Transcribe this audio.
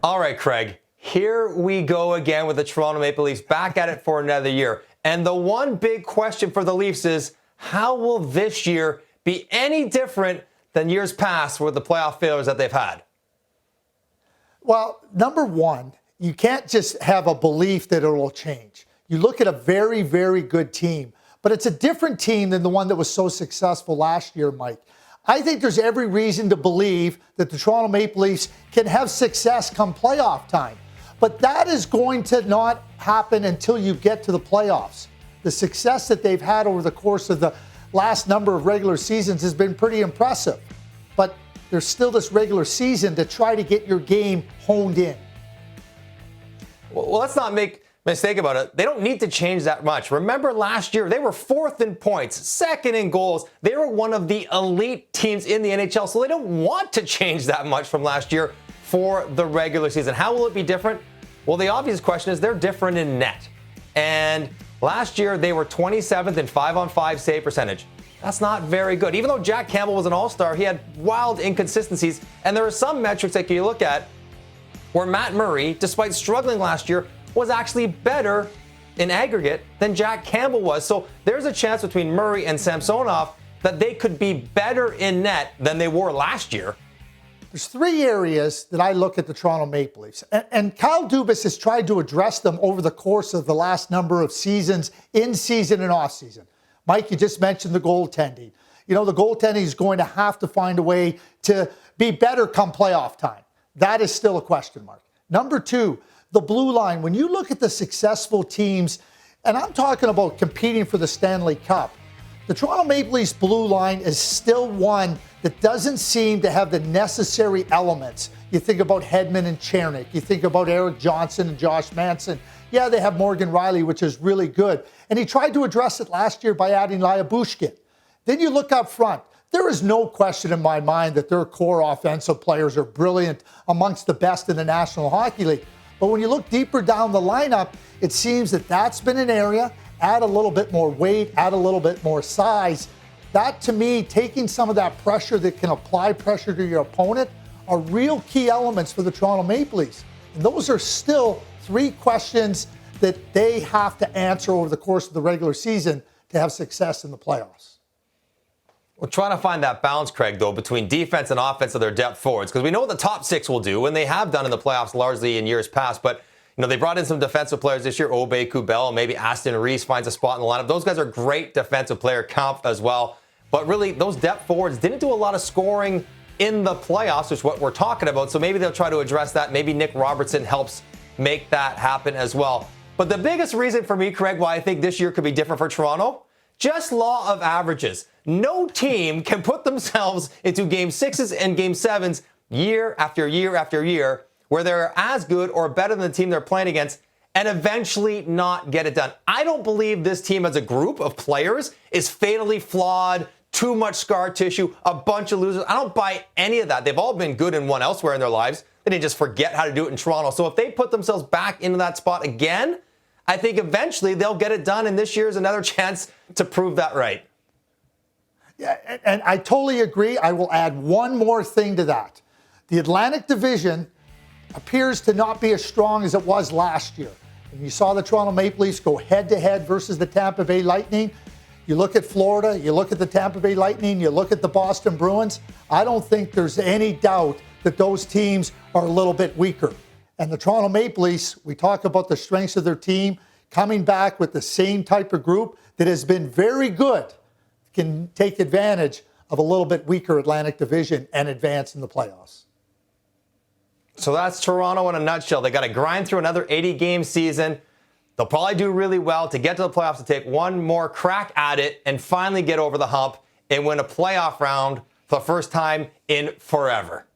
All right, Craig, here we go again with the Toronto Maple Leafs back at it for another year. And the one big question for the Leafs is, how will this year be any different than years past with the playoff failures that they've had? Well, number one, you can't just have a belief that it will change. You look at a very, very good team, but it's a different team than the one that was so successful last year, Mike. I think there's every reason to believe that the Toronto Maple Leafs can have success come playoff time. But that is going to not happen until you get to the playoffs. The success that they've had over the course of the last number of regular seasons has been pretty impressive. But there's still this regular season to try to get your game honed in. Well, let's not make a mistake about it. They don't need to change that much. Remember last year, they were 4th in points, 2nd in goals. They were one of the elite teams in the NHL, so they don't want to change that much from last year for the regular season. How will it be different? Well, the obvious question is they're different in net. And last year, they were 27th in 5-on-5 save percentage. That's not very good. Even though Jack Campbell was an all-star, he had wild inconsistencies. And there are some metrics that you look at where Matt Murray, despite struggling last year, was actually better in aggregate than Jack Campbell was. So there's a chance between Murray and Samsonov that they could be better in net than they were last year. There's 3 areas that I look at the Toronto Maple Leafs, and Kyle Dubas has tried to address them over the course of the last number of seasons, in season and off season. Mike, you just mentioned the goaltending. You know, the goaltending is going to have to find a way to be better come playoff time. That is still a question mark. Number 2, the blue line. When you look at the successful teams, and I'm talking about competing for the Stanley Cup, the Toronto Maple Leafs blue line is still one that doesn't seem to have the necessary elements. You think about Hedman and Chernik. You think about Eric Johnson and Josh Manson. Yeah, they have Morgan Riley, which is really good. And he tried to address it last year by adding Lyabushkin. Then you look up front. There is no question in my mind that their core offensive players are brilliant, amongst the best in the National Hockey League. But when you look deeper down the lineup, it seems that that's been an area. Add a little bit more weight, add a little bit more size. That, to me, taking some of that pressure that can apply pressure to your opponent, are real key elements for the Toronto Maple Leafs. And those are still 3 questions that they have to answer over the course of the regular season to have success in the playoffs. We're trying to find that balance, Craig, though, between defense and offense of their depth forwards, because we know what the top 6 will do, and they have done in the playoffs largely in years past. But you know, they brought in some defensive players this year, Obey Kubel, maybe Aston Reese finds a spot in the lineup. Those guys are great defensive player, Kampf as well. But really, those depth forwards didn't do a lot of scoring in the playoffs, which is what we're talking about. So maybe they'll try to address that. Maybe Nick Robertson helps make that happen as well. But the biggest reason for me, Craig, why I think this year could be different for Toronto, just law of averages. No team can put themselves into Game 6s and Game 7s year after year after year where they're as good or better than the team they're playing against and eventually not get it done. I don't believe this team as a group of players is fatally flawed, too much scar tissue, a bunch of losers. I don't buy any of that. They've all been good and won elsewhere in their lives. They didn't just forget how to do it in Toronto. So if they put themselves back into that spot again, I think eventually they'll get it done, and this year is another chance to prove that right. Yeah, and I totally agree. I will add one more thing to that. The Atlantic Division appears to not be as strong as it was last year. And you saw the Toronto Maple Leafs go head-to-head versus the Tampa Bay Lightning. You look at Florida, you look at the Tampa Bay Lightning, you look at the Boston Bruins. I don't think there's any doubt that those teams are a little bit weaker. And the Toronto Maple Leafs, we talk about the strengths of their team, coming back with the same type of group that has been very good, can take advantage of a little bit weaker Atlantic Division and advance in the playoffs. So that's Toronto in a nutshell. They got to grind through another 80-game season. They'll probably do really well to get to the playoffs, to take one more crack at it and finally get over the hump and win a playoff round for the first time in forever.